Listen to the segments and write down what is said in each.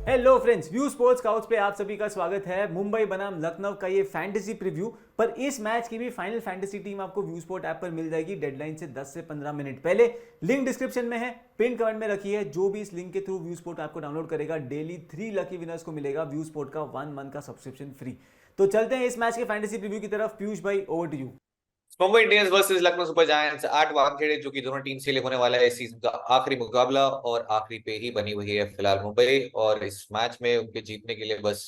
Hello friends, view sports couch पे आप सभी का स्वागत है। मुंबई बनाम लखनऊ का ये फैंटेसी प्रीव्यू, पर इस मैच की भी फाइनल फैंटेसी टीम आपको व्यू स्पोर्ट ऐप पर मिल जाएगी डेडलाइन से 10 से 15 मिनट पहले। लिंक डिस्क्रिप्शन में है, पिन कमेंट में रखी है। जो भी इस लिंक के थ्रू व्यू स्पोर्ट ऐप को डाउनलोड करेगा, डेली 3 लकी विनर्स को मिलेगा व्यू स्पोर्ट का 1 मंथ का सब्सक्रिप्शन फ्री। तो चलते हैं इस मैच के फैंटेसी प्रीव्यू की तरफ। पीयूष भाई, over to you. Mumbai Indians versus Lucknow super giants 8 Wankhede जो कि दोनों टीम से लिए होने वाला है इस सीजन का आखिरी मुकाबला और आखिरी पे ही बनी हुई है फिलहाल मुंबई। और इस मैच में उनके जीतने के लिए बस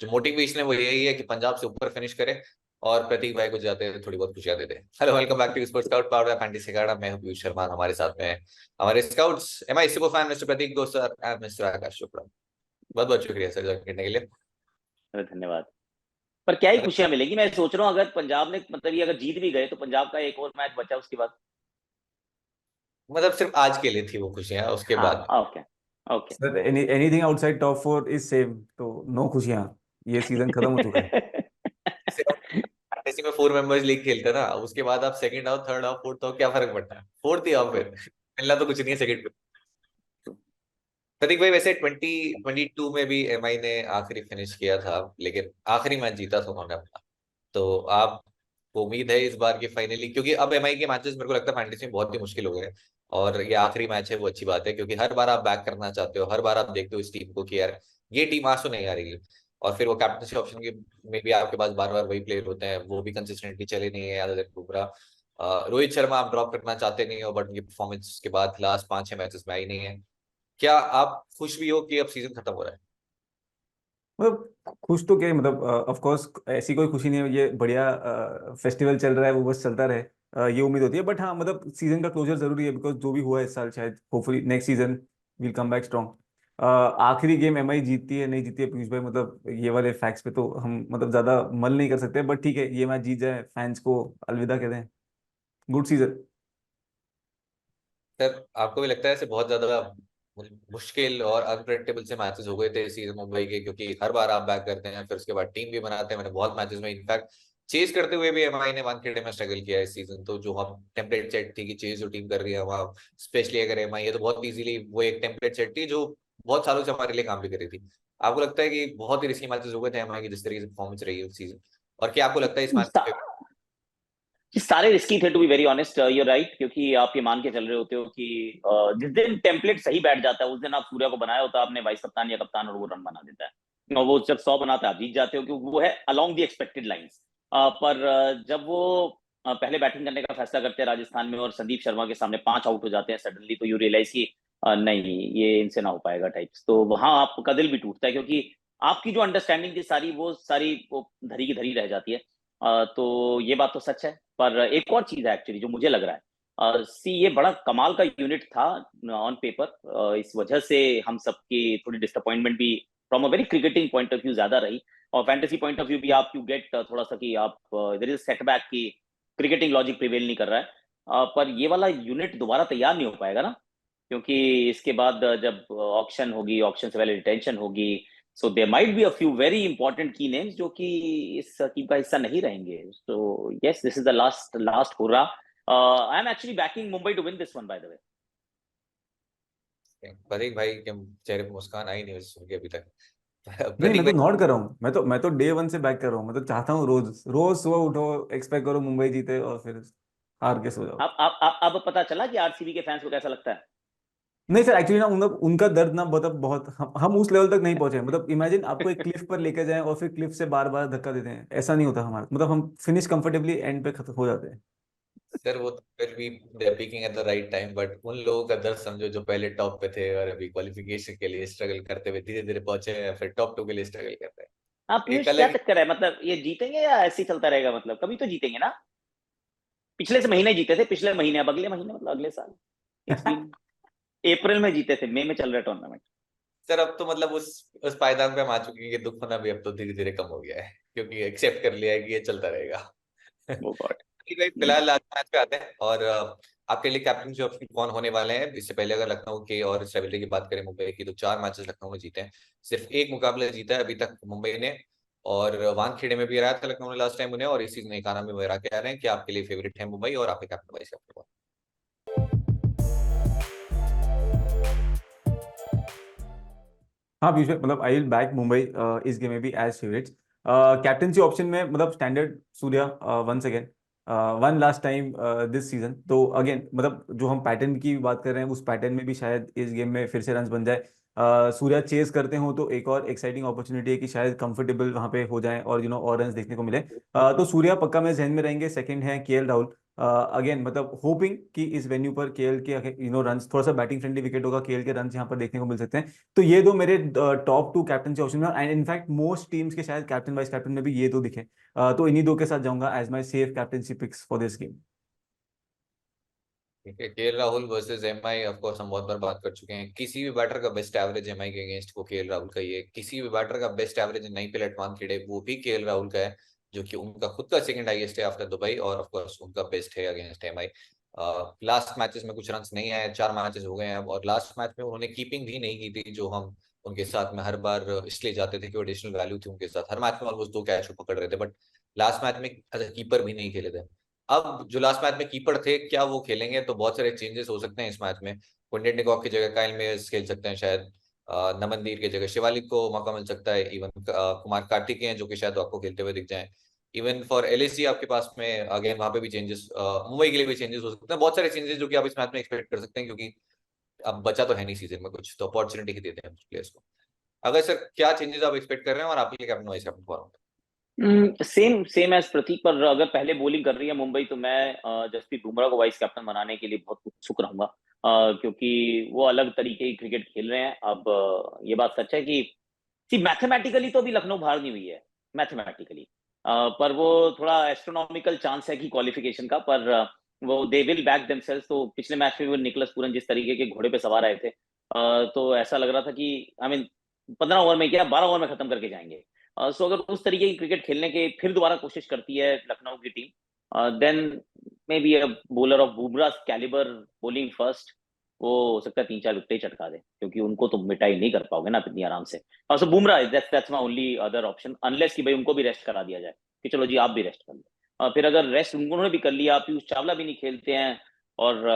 जो मोटिवेशन है वो यही है कि पंजाब से ऊपर फिनिश करे और प्रतीक भाई को जाते हुए थोड़ी बहुत खुशियां दे दे। Hello, welcome back to sports scout power by fantasy Akhada. मैं हूं पीयूष शर्मा, हमारे साथ में है हमारे scouts MI super fan mister Prateek दोस्त और मिस्टर आकाश चोपड़ा। बहुत बहुत शुक्रिया सर ज्वाइन करने के लिए। अरे धन्यवाद। पर क्या ही खुशियां मिलेगी। मैं सोच रहा हूँ अगर पंजाब ने मतलब ये अगर जीत भी गए तो पंजाब का एक और मैच बचा उसके बाद। मतलब सिर्फ आज के लिए थी वो खुशियां, उसके हाँ, बाद okay okay. Sir, anything outside top 4 is same, तो नो खुशियां। ये सीजन खत्म हो चुका है। फैंटेसी में 4 मेंबर्स लीग खेलते ना, उसके बाद आप सेकंड आओ, थर्ड आओ, फोर्थ आओ, क्या फर्क पड़ता है? फोर्थ ही आओ, फिर मिलना तो कुछ नहीं है सेकंड पे। प्रतीक भाई, वैसे 2022 में भी एमआई ने आखिरी फिनिश किया था, लेकिन आखिरी मैच जीता था उन्होंने अपना। तो आपको उम्मीद है इस बार की फाइनली, क्योंकि अब एमआई के मैचेस मेरे को लगता है फैंटेसी में बहुत ही मुश्किल हो गए हैं और ये आखिरी मैच है, वो अच्छी बात है क्योंकि हर बार आप बैक करना चाहते हो, हर बार आप देखते हो इस टीम को कि यार ये टीम आज तो नहीं आ रही है। और फिर वो कैप्टनसी ऑप्शन के में भी आपके पास बार बार वही प्लेयर होते हैं, वो भी कंसिस्टेंटली चले नहीं है, याद बुमराह। रोहित शर्मा आप ड्रॉप करना चाहते नहीं हो, बट उनकी परफॉर्मेंस के बाद लास्ट 5-6 मैचेस में आई नहीं है। क्या आप खुश भी हो कि अब सीजन खत्म हो रहा है? मतलब खुश तो क्या है, मतलब ऑफ कोर्स ऐसी कोई खुशी नहीं है। ये बढ़िया फेस्टिवल चल रहा है, वो बस चलता रहे, ये उम्मीद होती है। बट हाँ, मतलब सीजन का क्लोजर जरूरी है, बिकॉज जो भी हुआ है इस साल, शायद hopefully next season will come back strong. आखिरी गेम एमआई जीतती है नहीं जीतती है, पीयूष भाई, मतलब ये वाले फैक्ट्स पे तो हम मतलब ज्यादा मल नहीं कर सकते। बट ठीक है, ये मैच जीत जाए, फैंस को अलविदा कह दें। Good season. सर, आपको भी लगता है ऐसे बहुत ज्यादा मुश्किल और अनप्रेडिक्टेबल से मैचेस हो गए थे इस सीजन मुंबई के, क्योंकि हर बार आप बैक करते हैं फिर उसके बाद टीम भी बनाते हैं। मैंने बहुत मैचेस में इनफैक्ट चेज करते हुए भी एमआई ने वानखेड़े में स्ट्रगल किया है इस सीजन। तो जो हम टेम्पलेट सेट थी कि चेज जो टीम कर रही है वहाँ, स्पेशली अगर एमआई है तो बहुत इजीली वो एक टेम्पलेट सेट थी जो बहुत सालों से हमारे लिए काम भी कर रही थी। आपको लगता है कि बहुत ही रिस्की मैचेस हो गए थे एमआई की जिस तरीके से परफॉर्मेंस रही है उस सीजन? और क्या आपको लगता है इस मैच पे? सारे रिस्की थे, to be very honest. You're right, क्योंकि आप ये मान के चल रहे होते हो कि जिस दिन टेम्पलेट सही बैठ जाता है उस दिन आप सूर्या को बनाया होता है आपने वाइस कप्तान या कप्तान, और वो रन बना देता है और वो जब 100 बनाता है आप जीत जाते हो, क्योंकि वो है अलोंग दी एक्सपेक्टेड लाइंस। पर जब वो पहले बैटिंग करने का फैसला करते हैं राजस्थान में और संदीप शर्मा के सामने 5 आउट हो जाते हैं सडनली, तो यू रियलाइज की नहीं, ये इनसे ना हो पाएगा टाइप्स। तो वहां आपका दिल भी टूटता है, क्योंकि आपकी जो अंडरस्टैंडिंग थी सारी वो धरी की धरी रह जाती है। तो ये बात तो सच है। पर एक और चीज है एक्चुअली जो मुझे लग रहा है, सी ये बड़ा कमाल का यूनिट था ऑन पेपर। इस वजह से हम सबकी थोड़ी डिसअपॉइंटमेंट भी from a very cricketing point of view ज्यादा रही, और फैंटेसी पॉइंट ऑफ व्यू भी आप यू गेट थोड़ा सा कि आप देयर इज सेटबैक की क्रिकेटिंग लॉजिक प्रिवेल नहीं कर रहा है। पर ये वाला यूनिट दोबारा तैयार नहीं हो पाएगा ना, क्योंकि इसके बाद जब ऑक्शन होगी, ऑक्शन से पहले रिटेंशन होगी, so there might be a few very important key names जो कि इस टीम का हिस्सा नहीं रहेंगे। So yes, this is the last last hurrah. I am actually backing Mumbai to win this one, by the way. Prateek भाई के चेहरे पे मुस्कान आई नहीं वैसे सुन के अभी तक। नहीं, मैं प्रतीक तो भाई, नॉट कर रहा हूँ। मैं तो डे वन से बैक कर रहा हूँ। मैं तो चाहता हूँ रोज रोज सुबह उठो, एक्सपेक्ट करो मुंबई जीते और फिर हार के सो जाओ। अब पता चला कि आरसीबी के फैंस को कैसा लगता है। नहीं सर, एक्चुअली ना उनका दर्द ना बहुत हम उस लेवल तक नहीं पहुंचे। मतलब इमेजिन आपको एक क्लिफ पर लेके जाएं और फिर क्लिफ से बार बार धक्का देते हैं, ऐसा नहीं होता हमारा। मतलब हम फिनिश कंफर्टेबली एंड पे खत्म हो जाते हैं। सर वो तो फिर भी they peaking at the right time, but उन लोगों का दर्द समझो जो पहले टॉप पे थे और अभी क्वालिफिकेशन के लिए स्ट्रगल करते हुए धीरे धीरे पहुंचे हैं, फिर टॉप 2 के लिए स्ट्रगल कर रहे हाँ हैं। एक पीयूष, क्या अलग चक्कर है? मतलब ये जीतेंगे या ऐसे ही चलता रहेगा? मतलब कभी तो जीतेंगे ना। पिछले से महीने जीते थे, पिछले महीने, अब अगले महीने मतलब अगले साल। इट्स बीन अप्रैल में जीते थे, मई में चल रहा है टूर्नामेंट। सर, अब तो मतलब उस पायदान पे हम आ चुके हैं कि दुख होना भी अब तो धीरे धीरे कम हो गया है, क्योंकि एक्सेप्ट कर लिया है कि ये चलता रहेगा। वो गॉड। ठीक है, फिलहाल आज मैच पे आते हैं और आपके लिए कैप्टन जो ऑप्शन कौन होने वाले हैं। इससे पहले अगर लखनऊ के और स्टेबिलिटी की बात करें मुंबई की, तो 4 मैचेस लखनऊ ने जीते हैं, सिर्फ एक मुकाबला जीता है अभी तक मुंबई ने। और वानखेड़े में भी हराया था लखनऊ ने लास्ट टाइम उन्हें, और इस सीजन एक आना में वो हरा के आ रहे हैं। कि आपके लिए फेवरेट है मुंबई और आपके कैप्टन वाइस कैप्टन? हाँ पीयूष भाई, मतलब आई विल बैक मुंबई इस गेम में भी एज फेवरेट्स। कैप्टनसी ऑप्शन में मतलब standard Surya once again, one last time this season. तो अगेन मतलब जो हम पैटर्न की बात कर रहे हैं उस पैटर्न में भी शायद इस गेम में फिर से रन्स बन जाए। सूर्या चेस करते हो तो एक और एक्साइटिंग अपॉर्चुनिटी है कि शायद कंफर्टेबल वहां पे हो जाए और और रन्स देखने को मिले। तो सूर्या पक्का मेरे जहन में रहेंगे। सेकंड है केएल राहुल। अगेन मतलब होपिंग कि इस वेन्यू पर केएल के रन्स, थोड़ा सा बैटिंग फ्रेंडली विकेट होगा, केएल के रन्स यहाँ पर देखने को मिल सकते हैं। तो ये दो मेरे टॉप टू कैप्टनसी ऑप्शन में, एंड इनफैक्ट मोस्ट टीम्स के शायद कैप्टन वाइस कैप्टन में भी ये दो दिखे। तो इन्हीं दो के साथ जाऊंगा as my safe captaincy picks for this game. ठीक है, KL Rahul versus MI. Of course हम बहुत बार बात कर चुके हैं, किसी भी बैटर का बेस्ट एवरेज एमआई के अगेंस्ट वो केएल राहुल का ही है। किसी भी बैटर का बेस्ट एवरेज नहीं पे एटवान खेड़े वो भी केएल राहुल का है, जो कि उनका खुद का सेकंड हाईएस्ट है आफ्टर दुबई, और ऑफ कोर्स उनका बेस्ट है अगेंस्ट एमआई। लास्ट मैचेस में कुछ रन्स नहीं आए, 4 मैचेस हो गए हैं, और लास्ट मैच में उन्होंने कीपिंग भी नहीं की थी, जो हम उनके साथ में हर बार इसलिए जाते थे कि एडिशनल वैल्यू थी उनके साथ। हर मैच में ऑलमोस्ट 2 कैच पकड़ रहे थे, बट लास्ट मैच में एज अ कीपर भी नहीं खेले थे। अब जो लास्ट मैच में कीपर थे, क्या वो खेलेंगे? तो बहुत सारे चेंजेस हो सकते हैं इस मैच में। पंडित निकॉक की जगह काइल मेयर्स खेल सकते हैं शायद, नमनदीर की जगह शिवालिक को मौका मिल सकता है, इवन कुमार कार्तिकेयन जो कि शायद आपको खेलते हुए दिख जाए। इवन फॉर एलएसजी आपके पास में अगेन वहां पे भी चेंजेस, मुंबई के लिए भी चेंजेस हो सकते हैं। बहुत सारे चेंजेस जो कि आप इस मैच में एक्सपेक्ट कर सकते हैं, क्योंकि अब बचा तो है नहीं सीजन में कुछ, तो अपॉर्चुनिटी ही देते हैं प्लेयर्स को। अगर सर क्या चेंजेस आप एक्सपेक्ट कर रहे हैं और आपके लिए captain vice captain form? Same same as Prateek. पर अगर पहले बॉलिंग कर रही है मुंबई तो मैं जसप्रीत बुमराह को वाइस कैप्टन बनाने के लिए बहुत उत्सुक रहूंगा, क्योंकि वो अलग तरीके की क्रिकेट खेल रहे हैं। अब ये बात सच है कि सी मैथमेटिकली तो अभी लखनऊ बाहर नहीं हुई है, मैथमेटिकली, पर वो थोड़ा एस्ट्रोनॉमिकल चांस है कि क्वालिफिकेशन का। पर वो दे विल बैक देमसेल्स। तो पिछले मैच में वो निकलस पूरन जिस तरीके के घोड़े पे सवार आए थे, तो ऐसा लग रहा था कि आई मीन 15 ओवर में क्या 12 ओवर में खत्म करके जाएंगे। सो अगर उस तरीके की क्रिकेट खेलने के फिर दोबारा कोशिश करती है लखनऊ की team, then maybe a bowler of Bumrah calibre bowling first, वो हो सकता है 3-4 विकेट ही चटका दे, क्योंकि उनको तो मिटाई नहीं कर पाओगे ना इतनी आराम से। So Bumrah that's my only other option, unless कि भाई उनको भी रेस्ट करा दिया जाए कि चलो जी आप भी रेस्ट कर लो। फिर अगर रेस्ट उन्होंने भी कर लिया, पीयूष चावला भी नहीं खेलते हैं, और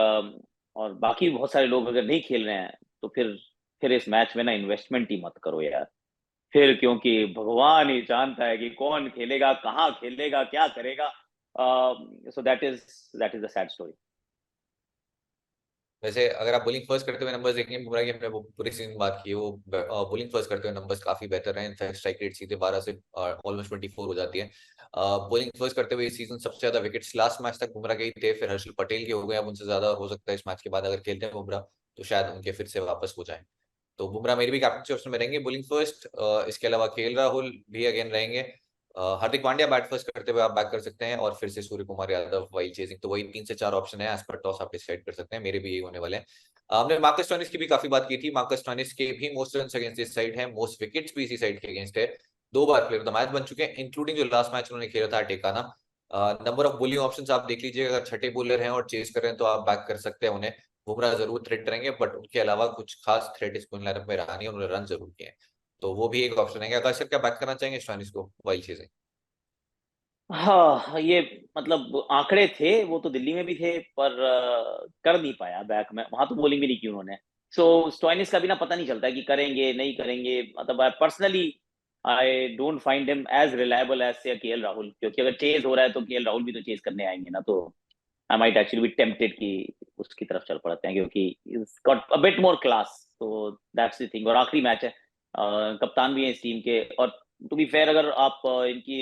और बाकी बहुत सारे लोग अगर नहीं खेल रहे हैं, तो फिर इस मैच में ना इन्वेस्टमेंट ही मत करो यार। फिर क्योंकि भगवान ही जानता है कि कौन खेलेगा, कहाँ खेलेगा, क्या करेगा। So that is the sad story. वैसे अगर आप बॉलिंग फर्स्ट करते हुए नंबर्स देखेंगे बुमराह की, हमने वो पूरी सीजन बात की है, वो बॉलिंग फर्स्ट करते हुए नंबर्स काफी बेहतर हैं। इनफैक्ट स्ट्राइक रेट सीधे 12 से ऑलमोस्ट 24 हो जाती है। बॉलिंग फर्स्ट करते हुए इस सीजन सबसे ज्यादा विकेट्स लास्ट मैच तक बुमराह के ही थे, फिर हर्षल पटेल के हो गए, अब उनसे ज्यादा हो सकता है इस मैच के बाद अगर खेलते हैं बुमराह, तो शायद उनके फिर से वापस हो जाए। तो बुमराह मेरी भी कैप्टनसी ऑप्शन में रहेंगे बॉलिंग फर्स्ट। इसके अलावा केएल राहुल भी अगेन रहेंगे। हार्दिक पांड्या बैट फर्स्ट करते हुए आप बैक कर सकते हैं, और फिर से सूर्य कुमार यादव वाइल चेजिंग। तो वही 3 से 4 ऑप्शन है, एज पर टॉस आप डिसाइड कर सकते हैं। मेरे भी यही होने वाले हैं। हमने मार्कस स्टोइनिस की भी काफी बात की थी। मार्कस स्टोइनिस के भी मोस्ट रन अगेंस्ट इस साइड है, मोस्ट विकेट्स भी इसी साइड के अगेंस्ट है। 2 बार प्लेयर ऑफ द मैच बन चुके हैं, इंक्लूडिंग जो लास्ट मैच उन्होंने खेला था टेकाना। नंबर ऑफ बोलिंग ऑप्शंस आप देख लीजिए, अगर छठे बॉलर हैं और चेस कर रहे हैं तो आप बैक कर सकते हैं उन्हें। बुमराह जरूर थ्रेट करेंगे, बट उनके अलावा कुछ खास थ्रेट इस लाइनअप में रहा नहीं, उन्होंने रन जरूर किए हैं। तो वो भी एक ऑप्शन है। अगर सर क्या बैक करना चाहेंगे स्टोइनिस को वाइल चेजिंग? हाँ, ये मतलब आंकड़े थे, वो तो दिल्ली में भी थे, पर कर नहीं पाया बैक में, वहां तो बॉलिंग भी नहीं की उन्होंने। सो स्टोइनिस का भी ना पता नहीं चलता है कि करेंगे नहीं करेंगे। मतलब I personally I don't find him as reliable as से केएल राहुल, क्योंकि अगर चेज हो रहा है तो केएल राहुल भी तो चेज करने आएंगे ना। तो I might actually B tempted कि उसकी तरफ चल पड़ते हैं, क्योंकि is got a bit more class. तो दैट्स द थिंग। और आखिरी मैच है, कप्तान भी है इस टीम के। और टू बी फेयर, अगर आप इनकी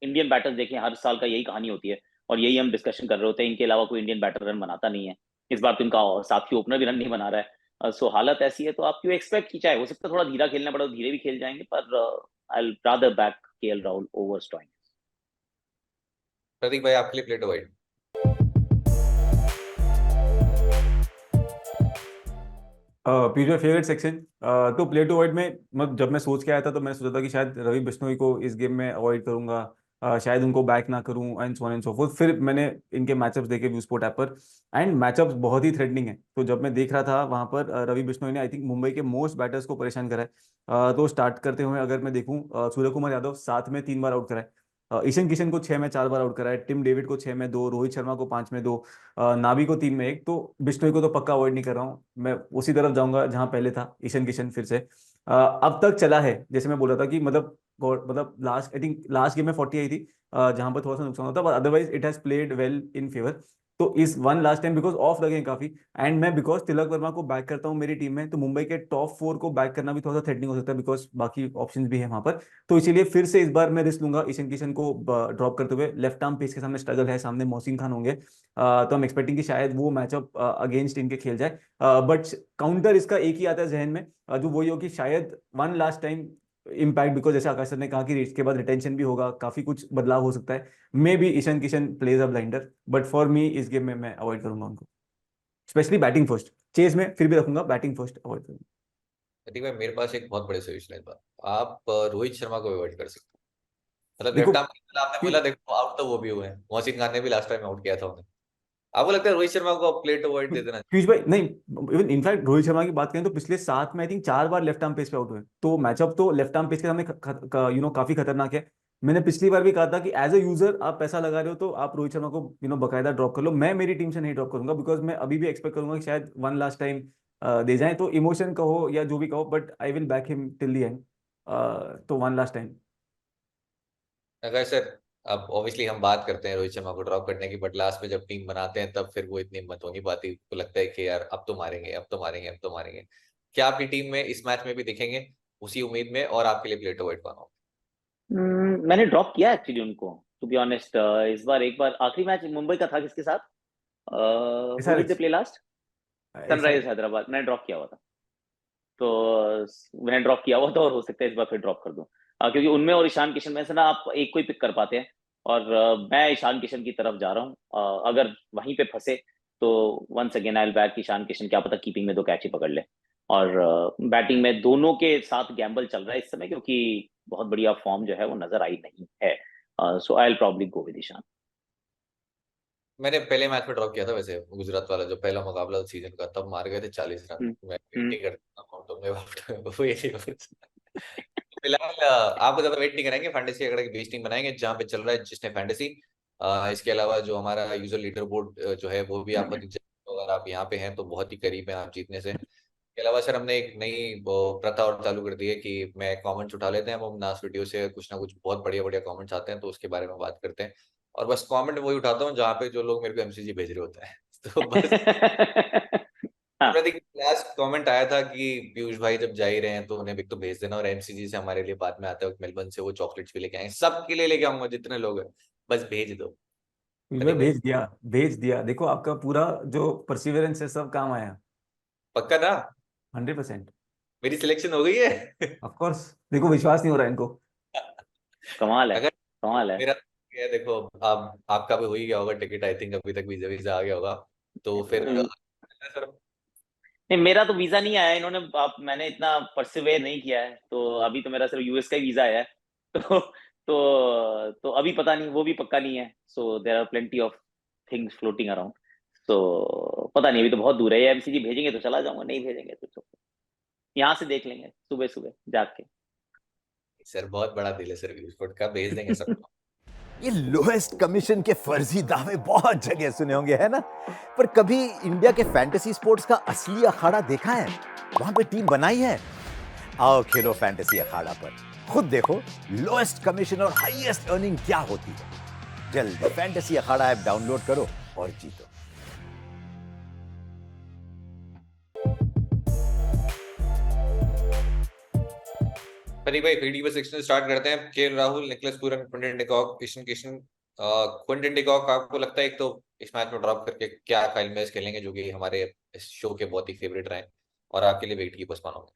इंडियन बैटर्स देखें, हर साल का यही कहानी होती है, और यही हम डिस्कशन कर रहे होते हैं। इनके अलावा कोई इंडियन बैटर रन बनाता नहीं है। इस बार तो इनका साथी ओपनर भी रन नहीं बना रहा है। सो हालत ऐसी है, तो आप क्यों एक्सपेक्ट की, चाहे हो सकता है थोड़ा धीरा खेलना पड़ा, धीरे भी खेल जाएंगे, पर I rather back KL Rahul over Stoinis. Prateek भाई आपके लिए प्लेट वाइड? पीयूष भाई फेवरेट सेक्शन। तो प्ले टू अवॉइड में मतलब जब मैं सोच के आया था तो मैंने सोचा था कि शायद रवि बिश्नोई को इस गेम में अवॉइड करूंगा, शायद उनको बैक ना करूं and so on and so fourth. फिर मैंने इनके मैचअप्स देखे व्यू स्पोर्ट ऐप पर, एंड मैचअप्स बहुत ही थ्रेटनिंग है। तो जब मैं देख रहा था वहां पर रवि बिश्नोई ने आई थिंक मुंबई के मोस्ट बैटर्स को परेशान करा है। तो स्टार्ट करते हुए अगर मैं देखूं, सूर्य कुमार यादव 7 में 3 बार आउट करा है, ईशन किशन को 6 में 4 बार आउट करा है, टिम डेविड को 6 में 2, रोहित शर्मा को 5 में 2, नाबी को 3 में 1। तो बिश्नोई को तो पक्का अवॉइड नहीं कर रहा हूँ मैं, उसी तरफ जाऊंगा जहां पहले था ईशन किशन फिर से। अब तक चला है, जैसे मैं बोल रहा था कि मतलब last I think last game में 40 आई थी, जहां पर थोड़ा सा नुकसान होता, but otherwise it has played well in favour. तो इस one last time because of लगे हैं काफी, एंड मैं बिकॉज तिलक वर्मा को बैक करता हूँ मेरी टीम में, तो मुंबई के टॉप 4 को बैक करना भी थोड़ा सा थ्रेटनिंग हो सकता है, बिकॉज बाकी ऑप्शंस भी है वहां पर। तो इसीलिए फिर से इस बार मैं रिस्क लूंगा ईशान किशन को ड्रॉप करते हुए। लेफ्ट आर्म पेस के सामने स्ट्रगल है, सामने मोहसिन खान होंगे, तो हम एक्सपेक्टिंग कि शायद वो मैचअप अगेंस्ट इनके खेल जाए। बट काउंटर इसका एक ही आता है जहन में, जो वही हो कि शायद one last time impact, because जैसे आकाश सर ने कहा कि इसके बाद रिटेंशन भी होगा, काफी कुछ बदलाव हो सकता है। Maybe Ishan Kishan plays a blinder, but for me इस गेम में मैं अवॉइड करूंगा उनको, स्पेशली बैटिंग फर्स्ट। चेज में फिर भी रखूंगा, बैटिंग फर्स्ट अवॉइड करूंगा। प्रतीक भाई मेरे पास एक बहुत बड़े सोल्यूशन है इस बार। आप रोहित शर्मा को अवॉइड कर सकते हो। मतलब देखो लेफ्ट आर्म आपने बोला, देखो आउट तो वो भी हुए हैं, मोहसिन खान ने भी लास्ट टाइम आउट किया था उन्हें। आपको लगता है रोहित शर्मा को प्लेट अवॉइड दे देना पीयूष भाई नहीं, इवन इनफैक्ट रोहित शर्मा की बात करें तो पिछले 7 में आई थिंक 4 बार लेफ्ट आर्म पेस पे आउट हुए, तो मैचअप तो लेफ्ट आर्म पेस के सामने काफी खतरनाक है। मैंने पिछली बार भी कहा था कि एज अ यूजर आप पैसा लगा रहे हो तो आप रोहित शर्मा को बकायदा ड्रॉप कर लो। मैं मेरी टीम से नहीं ड्रॉप करूंगा, बिकॉज मैं अभी भी एक्सपेक्ट करूंगा कि शायद वन लास्ट टाइम दे जाएं, तो इमोशन कहो या जो भी कहो, but I will back him till the end. तो वन लास्ट टाइम। अगर सर, अब ऑब्वियसली हम बात करते हैं रोहित शर्मा को ड्रॉप करने की, बट लास्ट में जब टीम बनाते हैं तब फिर वो इतनी हिम्मत हो नहीं पाती, तो लगता है कि यार अब तो मारेंगे, अब तो मारेंगे, अब तो मारेंगे। क्या आपकी टीम में इस मैच में भी दिखेंगे उसी उम्मीद में, और आपके लिए प्लेट अवॉइड पाना? मैंने ड्रॉप किया एक्चुअली उनको, टू बी ऑनेस्ट। इस बार एक बार आखिरी मैच मुंबई का था किसके साथ, who did they SRH. Play last? Sunrisers Hyderabad, मैंने ड्रॉप किया हुआ था। तो मैंने ड्रॉप किया हुआ था, और हो सकता है इस बार फिर ड्रॉप कर दूं, क्योंकि उनमें और ईशान किशन में से ना आप एक को ही पिक कर पाते हैं। और मैं ईशान किशन की तरफ जा रहा हूँ। अगर वहीं पे फंसे तो once again I will back Ishan Kishan, क्या पता कीपिंग में 2 कैच ही पकड़ ले। और बैटिंग में दोनों के साथ गैम्बल चल रहा है इस समय, क्योंकि बहुत बढ़िया फॉर्म जो है वो नजर आई नहीं है। So I will probably go with Ishan. मैंने पहले मैच में ड्रॉप किया था वैसे, गुजरात वाला जो पहला मुकाबला था सीजन का, तब मार गए थे 40 रन। हम्म। मैं वेट हम्म। नहीं करता हूँ, तुमने वो ये नहीं। फिलहाल आपको ज्यादा वेट नहीं करेंगे, फैंटेसी अगर बेस टीम बनाएंगे जहां पे चल रहा है जिसने फैंटेसी। इसके अलावा जो हमारा यूजर लीडर बोर्ड जो है वो भी आपको दिख जाएगा, तो अगर आप यहाँ पे हैं तो बहुत ही करीब हैं आप जीतने से। इसके अलावा सर हमने एक नई वो प्रथा और चालू कर दी है कि मैं कमेंट्स उठा लेते हैं हम नास वीडियो से, कुछ ना कुछ बहुत बढ़िया बढ़िया कमेंट्स आते हैं तो उसके बारे में बात करते हैं। और बस कमेंट वही उठाता हूँ जहाँ पे जो लोग मेरे को एमसीजी भेज रहे होते हैं। तो बस हाँ। लास्ट कमेंट आया था कि पीयूष भाई जब जा ही रहे हैं तो उन्हें भी तो भेज देना, और एमसीजी से हमारे लिए बाद में आते वक्त मेलबर्न से वो चॉकलेट्स भी लेके आएंगे, सबके लिए लेके आऊंगा जितने लोग हैं, बस भेज दो। मैं प्रतीक भाई भेज दिया, भेज दिया। देखो आपका पूरा जो परसिवरेंस है सब काम आया। पक्का ना? 100%। मेरी सिलेक्शन हो गई है। ऑफ कोर्स, देखो विश्वास नहीं हो रहा है इनको। कमाल है। अगर कमाल है। मेरा ये देखो, आप आपका भी हो ही गया होगा टिकट, आई थिंक अभी तक वीजा वीजा आ गया होगा, तो फिर सर। नहीं, मेरा तो वीजा नहीं आया इन्होंने, आप मैंने इतना परसिवेयर नहीं किया है, तो अभी तो मेरा सिर्फ यूएस का ही वीजा आया है। तो तो अभी पता नहीं, वो भी पक्का नहीं है। So there are plenty of things floating around. तो पता नहीं, अभी तो बहुत दूर है। ये एमसीजी भेजेंगे तो चला जाऊंगा, नहीं भेजेंगे तो यहाँ से देख लेंगे सुबह सुबह जाग के। सर बहुत बड़ा दिल है सर, स्पोर्ट का भेज देंगे सबको। ये लोएस्ट कमीशन के फर्जी दावे बहुत जगह सुने होंगे, है ना? पर कभी इंडिया के फैंटेसी स्पोर्ट्स का असली अखाड़ा देखा है? वहां पे टीम बनाई है? आओ खेलो फैंटेसी अखाड़ा पर, खुद देखो लोएस्ट कमीशन और हाईएस्ट अर्निंग क्या होती है। जल्द फैंटेसी अखाड़ा ऐप डाउनलोड करो और जीतो। प्रतीक भाई 3D पर सेक्शन स्टार्ट करते हैं। KL Rahul, Nicholas Pooran, Quinton de Kock, Ishan Kishan. Quinton de Kock आपको लगता है एक तो इस मैच में ड्रॉप करके क्या फाइल मैच खेलेंगे जो कि हमारे इस शो के बहुत ही फेवरेट रहे, और आपके लिए वेट की बस मानोगे?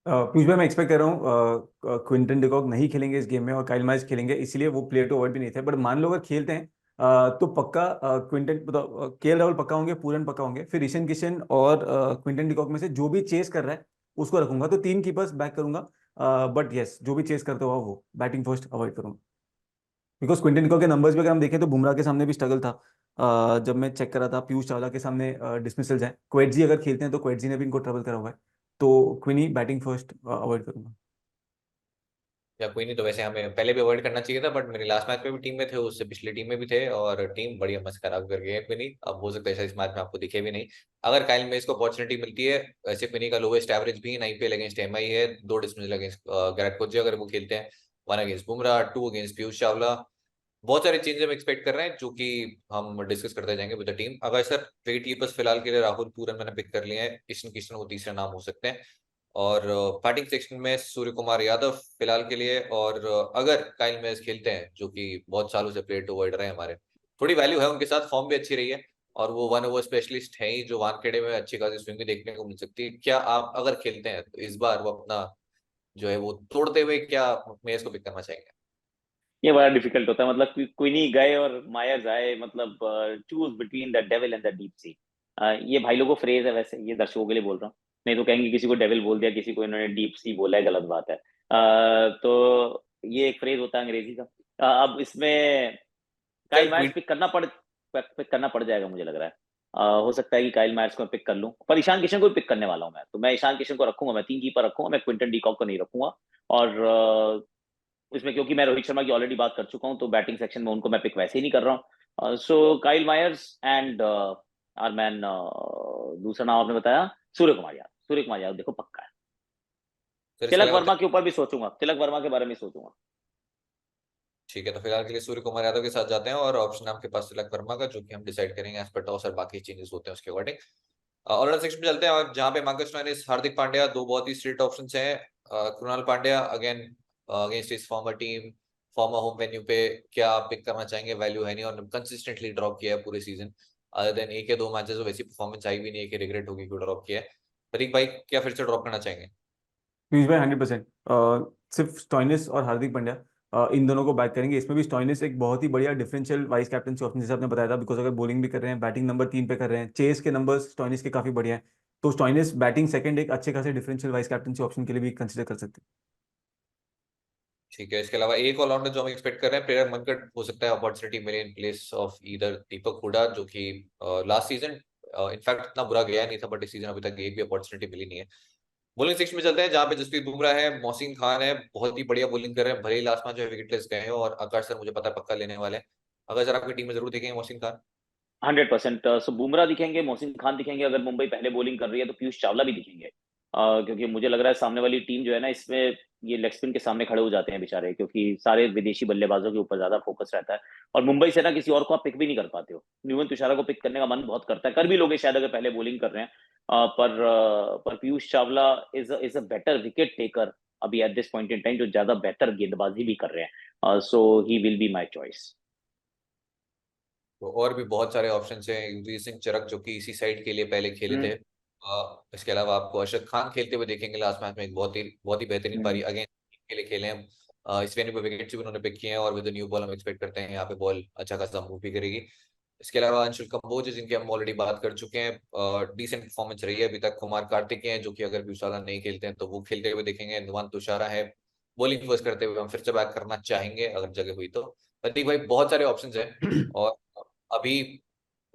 पीयूष भाई मैं एक्सपेक्ट कर रहा हूँ क्विंटन डिकॉक नहीं खेलेंगे इस गेम में और काइल माइस खेलेंगे, इसलिए वो प्लेयर टू अवॉइड भी नहीं थे। बट मान लो अगर खेलते हैं तो पक्का क्विंटन मतलब केएल राहुल पक्का होंगे, पूरन पक्का होंगे, फिर ईशान किशन और क्विंटन डिकॉक में से जो भी चेस कर रहा है उसको रखूंगा, तो 3 कीपर्स बैक करूंगा। बट यस, जो भी चेस करते हुआ वो बैटिंग फर्स्ट अवॉइड करूंगा, बिकॉज क्विंटन डिकॉक के नंबर्स भी अगर हम देखें तो बुमराह के सामने भी स्ट्रगल था। जब मैं चेक करा था पीयूष चावला के सामने डिसमिसल जाए, क्वेटजी अगर खेलते हैं तो क्वेटजी ने भी इनको ट्रबल करा हुआ है, तो क्विनी बैटिंग फर्स्ट अवॉइड करूंगा। या कोई नहीं, तो वैसे हमें पहले भी अवॉइड करना चाहिए था, बट मेरे लास्ट मैच में भी टीम में थे, उससे पिछले टीम में भी थे, और टीम बढ़िया मस्त खराब कर गए क्विनी। अब हो सकता है शायद इस मैच में आपको दिखे भी नहीं। अगर काइल मेस को अपॉर्चुनिटी मिलती है, वैसे क्विनी का लोवेस्ट एवरेज भी इन आईपीएल अगेंस्ट एमआई है, 2 डिसमिसल अगेंस्ट विराट कोहली अगर वो खेलते हैं, 1 अगेंस्ट बुमराह, 2 अगेंस्ट पीयूष चावला। बहुत सारे चेंज हम एक्सपेक्ट कर रहे हैं, जो कि हम डिस्कस करते जाएंगे विद द टीम। अगर सर विकेट कीपर्स फिलहाल के लिए राहुल पूरन मैंने पिक कर लिए हैं, ईशन किशन वो तीसरे नाम हो सकते हैं, और बैटिंग सेक्शन में सूर्य कुमार यादव फिलहाल के लिए। और अगर काइल मेस खेलते हैं, जो कि बहुत सालों से प्लेयर टू वर्ल्ड रहे हैं हमारे, थोड़ी वैल्यू है उनके साथ, फॉर्म भी अच्छी रही है, और वो 1 ओवर स्पेशलिस्ट है ही, जो वानखेड़े में अच्छी खासी स्विंग भी देखने को मिल सकती है। क्या आप अगर खेलते हैं तो इस बार वो अपना जो है वो तोड़ते हुए क्या मेस को पिक करना चाहेंगे? ये बड़ा डिफिकल्ट होता है, मतलब क्विनी गए और मायर्स आए, मतलब choose between the devil and the deep sea. ये भाई लोगों को फ्रेज है, वैसे ये दर्शकों के लिए बोल रहा हूँ, नहीं तो कहेंगे किसी को डेविल बोल दिया, किसी को इन्होंने डीप सी बोला है, गलत बात है। तो ये एक फ्रेज होता है अंग्रेजी का। अब इसमें काइल सर मायर्स पिक करना पड़ जाएगा, मुझे लग रहा है। हो सकता है कि काइल मायर्स को मैं पिक कर लूं, पर ईशान किशन को भी पिक करने वाला हूं मैं, तो मैं ईशान किशन को रखूंगा, मैं 3 कीपर रखूंगा, मैं क्विंटन डीकॉक को नहीं रखूंगा। और इसमें क्योंकि मैं रोहित शर्मा की ऑलरेडी बात कर चुका हूं, तो बैटिंग सेक्शन में उनको मैं पिक वैसे ही नहीं कर रहा हूं। सो काइल मायर्स एंड आर मैन, दूसरा नाम आपने बताया सूर्य कुमार यादव। सूर्य कुमार यादव देखो पक्का है। सर इसके तिलक अलावा वर्मा के ऊपर भी सोचूंगा, तिलक वर्मा के बारे में सोचूंगा। ठीक है, तो फिलहाल के लिए सूर्य कुमार यादव के साथ जाते हैं, और ऑप्शन आपके पास तिलक वर्मा का, जो कि हम डिसाइड करेंगे एज पर टॉस और बाकी चेंजेस होते हैं उसके अकॉर्डिंग। ऑलराउंड सेक्शन में चलते हैं, और जहां पे मार्कस स्टोइनिस, हार्दिक पांड्या, दो बहुत ही स्ट्रेट ऑप्शंस हैं। Krunal Pandya again against his farmer team, farmer home venue पे, क्या आप पिक करना चाहेंगे? वैल्यू है नहीं, और कंसिस्टेंटली ड्रॉप किया है पूरे सीजन, अदर देन एक या दो मैचेस वैसी परफॉर्मेंस आई भी नहीं है कि रिग्रेट होगी क्यों ड्रॉप किया है। प्रतीक भाई, क्या फिर से ड्रॉप करना चाहेंगे? पीयूष भाई 100%। सिर्फ स्टॉइनिस और हार्दिक पांड्या, इन दोनों को बैक करेंगे। इसमें भी स्टॉइनिस एक बहुत ही बढ़िया डिफरेंशियल वाइस कैप्टनसी ऑप्शन जैसे आपने बताया था, बिकॉज अगर बॉलिंग भी कर रहे हैं, बैटिंग नंबर 3 पे कर रहे हैं, चेस के नंबर्स स्टॉइनिस के काफी बढ़िया हैं, तो स्टॉइनिस बैटिंग सेकंड एक अच्छे खासे डिफरेंशियल वाइस कैप्टनसी ऑप्शन के लिए भी कंसिडर कर सकते हैं। ठीक है, इसके अलावा एक ऑलराउंडर जो हम एक्सपेक्ट कर रहे हैं, प्रेरक मनकट हो सकता है अपॉर्चुनिटी मिले इन प्लेस ऑफ ईदर दीपक हुडा, जो कि लास्ट सीजन इनफैक्ट इतना बुरा गया नहीं था, बट इस सीजन अभी तक एक भी अपॉर्चुनिटी मिली नहीं है। बॉलिंग सेक्शन में चलते हैं, जहाँ पे जसप्रीत बुमराह है, मोहसिन खान है, बहुत ही बढ़िया बॉलिंग कर रहे हैं, भले ही लास्ट मैच जो है विकेटलेस गए हैं, और आकाश सर मुझे पता है पक्का लेने वाले हैं। अगर सर आपकी टीम में जरूर देखेंगे मोहसिन खान। 100%। सो बुमराह दिखेंगे, मोहसिन खान दिखेंगे, अगर मुंबई पहले बॉलिंग कर रही है तो पीयूष चावला भी दिखेंगे। क्योंकि मुझे लग रहा है सामने वाली टीम जो है ना, इसमें ये लेग स्पिन के सामने खड़े हो जाते हैं बेचारे, क्योंकि सारे विदेशी बल्लेबाजों के ऊपर ज्यादा फोकस रहता है। और मुंबई से ना किसी और को आप पिक भी नहीं कर पाते हो। न्यूमन तुषारा को पिक करने का मन बहुत करता है, कर भी लोगे शायद अगर पहले बॉलिंग कर रहे हैं। पर Piyush Chawla is a better wicket taker अभी at this point in time, जो ज्यादा बेहतर गेंदबाजी भी कर रहे हैं। So he will be my choice. तो और भी बहुत सारे ऑप्शन हैं, युवराज सिंह चरक जो कि इसी साइड के लिए पहले खेले थे। इसके अलावा आपको अरशद खान खेलते हुए देखेंगे, लास्ट मैच में एक बहुत ही बेहतरीन पारी अगेन के लिए खेले हैं। इस वेन्यू पे विकेट्स भी उन्होंने पिक किए हैं, और विद न्यू बॉल हम एक्सपेक्ट करते हैं यहाँ पे बॉल अच्छा खासा मूव भी करेगी। इसके अलावा अंशुल कंबोज, जिनकी हम ऑलरेडी बात कर चुके हैं, डिसेंट परफॉर्मेंस रही है अभी तक। कुमार कार्तिक हैं, जो कि अगर ब्यूसाला नहीं खेलते हैं तो वो खेलते हुए देखेंगे। नुमान तुषारा है, बॉलिंग फर्स्ट करते हुए हम फिर से बैक करना चाहेंगे अगर जगह हुई तो। प्रतीक भाई, बहुत सारे ऑप्शंस हैं, और अभी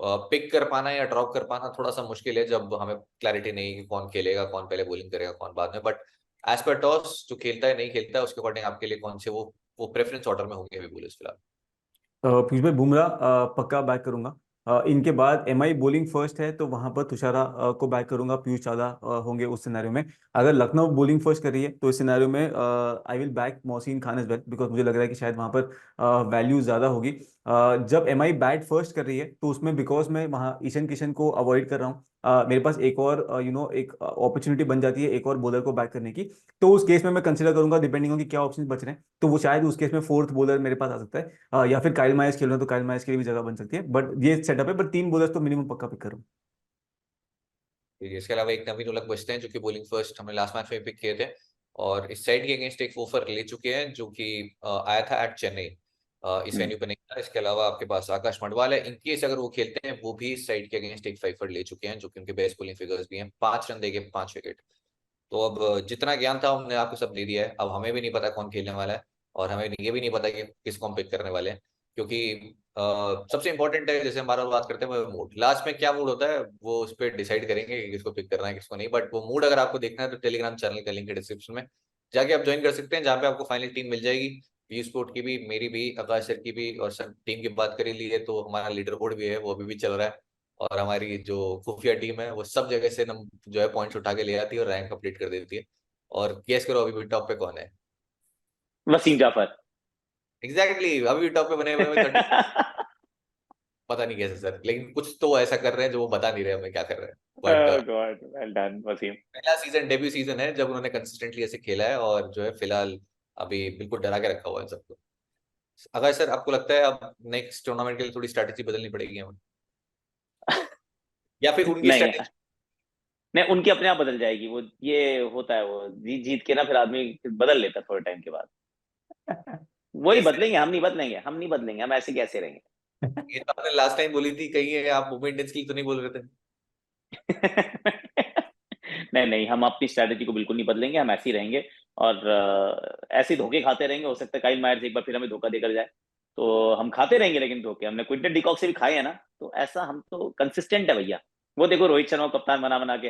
पिक कर पाना या ड्रॉप कर पाना थोड़ा सा मुश्किल है, जब हमें क्लैरिटी नहीं है कि कौन खेलेगा, कौन पहले बॉलिंग करेगा, कौन बाद में। बट एज पर टॉस जो खेलता है नहीं खेलता है, उसके अकॉर्डिंग आपके लिए कौन से वो प्रेफरेंस ऑर्डर में होंगे अभी बोले फिलहाल? पीयूष भाई बुमराह पक्का बैक करूंगा। इनके बाद एमआई बॉलिंग फर्स्ट है, तो वहां पर तुषारा को बैक करूंगा, पीयूष चावला होंगे उस सिनेरियो में। अगर लखनऊ बॉलिंग फर्स्ट कर रही है तो इस सिनेरियो में I will back Mohsin Khan as well, because मुझे लग रहा है कि शायद वहां पर वैल्यू ज्यादा होगी। जब एमआई बैट फर्स्ट कर रही है तो उसमें बिकॉज मैं वहाँ ईशन किशन को अवॉइड कर रहा हूँ, मेरे पास एक और एक अपॉर्चुनिटी बन जाती है एक और बॉलर को बैक करने की। तो उस केस में मैं कंसिडर करूंगा, डिपेंडिंग ऑन कि क्या ऑप्शन बच रहे हैं, तो वो शायद उस केस में फोर्थ बॉलर मेरे पास आ सकता है। या फिर काइल मायर्स खेल रहे हैं तो काइल मायर्स के लिए भी जगह बन सकती है, बट ये सेटअप है। बट 3 बॉलर्स तो मिनिमम पक्का पिक करूँ। ठीक है, इसके अलावा एक नवीन उलग बचते हैं, जो कि बॉलिंग फर्स्ट हमने लास्ट मैच में पिक किए थे, और इस साइड के अगेंस्ट एक ओवर ले चुके हैं, जो कि आया था एट चेन्नई, इस वेन्यू पे नहीं था। इसके अलावा आपके पास आकाश मंडवाल है, इनकेस अगर वो खेलते हैं, वो भी इस साइड के अगेंस्ट एक 5 ले चुके हैं, जो कि उनके बेस्ट बॉलिंग फिगर्स भी हैं। 5 रन देके 5 विकेट। तो अब जितना ज्ञान था हमने आपको सब दे दिया है, अब हमें भी नहीं पता कौन खेलने वाला है, और हमें ये भी नहीं पता कि किसको हम पिक करने वाले हैं, क्योंकि सबसे इंपॉर्टेंट है, जैसे हम बार बार बात करते हैं, वो मूड लास्ट में क्या मूड होता है वो उस पर डिसाइड करेंगे कि किसको पिक करना है किसको नहीं। बट वो मूड अगर आपको देखना है तो टेलीग्राम चैनल का लिंक है डिस्क्रिप्शन में, जाके आप ज्वाइन कर सकते हैं, जहाँ पे आपको फाइनल टीम मिल जाएगी, वी स्पोर्ट की भी, मेरी भी, आकाश सर की भी, और सब टीम की बात करी ली है तो हमारा लीडर बोर्ड भी है, वो अभी भी चल रहा है, और हमारी जो खुफिया टीम है वो सब जगह से नम जो है पॉइंट्स उठा के ले आती है और रैंक अपडेट कर देती है। और गेस करो अभी भी टॉप पे कौन है? वसीम जाफर। एग्जैक्टली अभी भी टॉप पे बने हुए हैं 30। पता नहीं कैसे सर, लेकिन कुछ तो ऐसा कर रहे हैं जो वो बता नहीं रहे हमें क्या कर रहे हैं, but god, well done Wasim. पहला सीजन, डेब्यू सीजन है जब उन्होंने कंसिस्टेंटली ऐसे खेला है, और जो है फिलहाल अभी बिल्कुल डरा के रखा हुआ है सबको। अगर सर आपको लगता है अब नेक्स्ट टूर्नामेंट के लिए थोड़ी स्ट्रैटेजी बदलनी पड़ेगी हमें, या फिर उनकी नहीं स्ट्रैटेजी? नहीं, उनकी अपने आप बदल जाएगी वो, ये होता है, वो जीत जीत के ना फिर आदमी बदल लेता है थोड़े टाइम के बाद। वही कैसे? बदलेंगे, हम नहीं बदलेंगे, हम नहीं बदलेंगे, हम ऐसे कैसे रहेंगे। ये तो आपने लास्ट टाइम बोली थी, कहीं है आप मुंबई इंडियंस के लिए तो नहीं बोल रहे थे? नहीं नहीं, हम अपनी स्ट्रैटेजी को बिल्कुल नहीं बदलेंगे, हम ऐसे ही रहेंगे। और ऐसे ही धोखे खाते रहेंगे। हो सकता है काइल मायर्स एक बार फिर हमें धोखा देकर जाए, तो हम खाते रहेंगे, लेकिन धोखे हमने क्विंटन डिकॉक से भी खाए हैं ना, तो ऐसा हम तो कंसिस्टेंट है भैया। वो देखो रोहित शर्मा को कप्तान बना बना के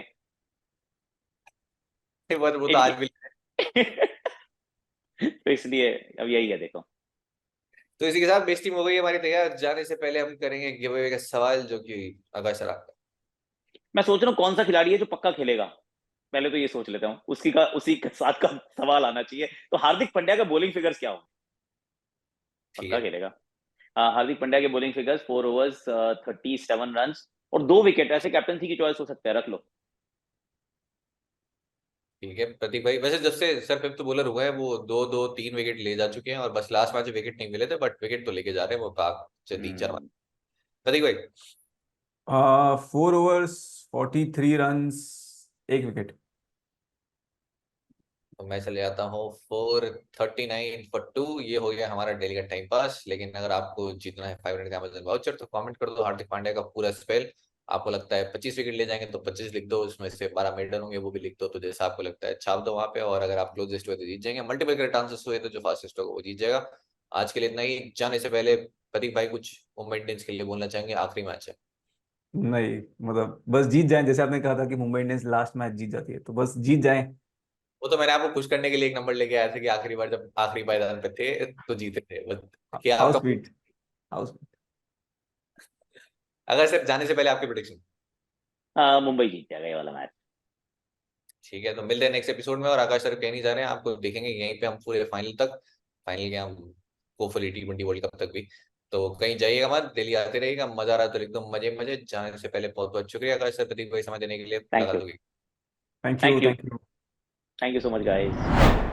वो तो आज इंडिया। भी। तो इसलिए अब यही है, देखो। तो इसी के साथ बेइज्जती हो गई है हमारी तैयार। जाने से पहले हम करेंगे गिव अवे का सवाल, जो कि आकाश सर आपका। मैं सोच रहा हूँ कौन सा खिलाड़ी है जो पक्का खेलेगा, पहले तो ये सोच लेता हूँ, उसी के साथ का सवाल आना चाहिए। तो हार्दिक पांड्या का बॉलिंग फिगर्स क्या हो? ठीक पक्का है। खेलेगा। हार्दिक पांड्या के बॉलिंग फिगर्स 4 ओवर्स, 37 रन और 2 विकेट। ऐसे कैप्टनसी की चॉइस हो सकता है, रख लो। ठीक है प्रतीक भाई, वैसे जब से सर फिफ्थ बॉलर हुआ है वो दो दो 3 विकेट ले जा चुके हैं, और बस लास्ट मैच में विकेट नहीं मिले थे, बट विकेट तो लेके जा रहे हैं वो पाक से 3-4 मैच। हम्म, प्रतीक भाई। 4 overs 43 runs, 1 wicket। तो मैं चले जाता हूँ 439 for 2। ये हो गया हमारा डेली का टाइम पास। लेकिन अगर आपको जीतना है 500 का अमेजन वाउचर, तो कमेंट कर दो हार्दिक पांड्या का पूरा स्पेल। आपको लगता है 25 विकेट ले जाएंगे तो 25 लिख दो, उसमें से 12 मेडन होंगे वो भी लिख दो, तो जैसा आपको लगता है छाप दो वहां पे। और अगर आप क्लोजेस्ट हुए तो जीत जाएंगे, मल्टीपल करेक्ट आंसर्स हुए तो जो फास्टेस्ट होगा वो जीत जाएगा। आज के लिए इतना ही। जाने से पहले प्रतीक भाई कुछ मुंबई इंडियंस के लिए बोलना चाहेंगे? आखिरी मैच है। नहीं, मतलब बस जीत जाएं, जैसे आपने कहा था कि मुंबई इंडियंस लास्ट मैच जीत जाती है, तो बस जीत जाएं। वो तो मैंने आपको खुश करने के लिए एक नंबर लेके आया था कि आखिरी बार जब आखिरी मैदान पे थे तो जीते थे, बस कि हाउ आपका। Sweet, how sweet. अगर सर जाने से पहले आपकी प्रेडिक्शन। मुंबई जीत जाएगा ये वाला मैच। ठीक है, तो मिलते हैं नेक्स्ट एपिसोड में। और आकाश सर कहीं नहीं जा रहे हैं, आपको देखेंगे यहीं पे हम पूरे फाइनल तक। फाइनल के हम होपफुली T20 वर्ल्ड कप तक भी। तो कहीं जाइएगा मत, दिल्ली आते रहिएगा। मजा आ रहा है तो एकदम मजे मजे। जाने से पहले बहुत बहुत शुक्रिया आकाश सर, प्रतीक भाई समय देने के लिए। थैंक लगा यू। दोगे? Thank you, thank you. Thank you. Thank you so much guys.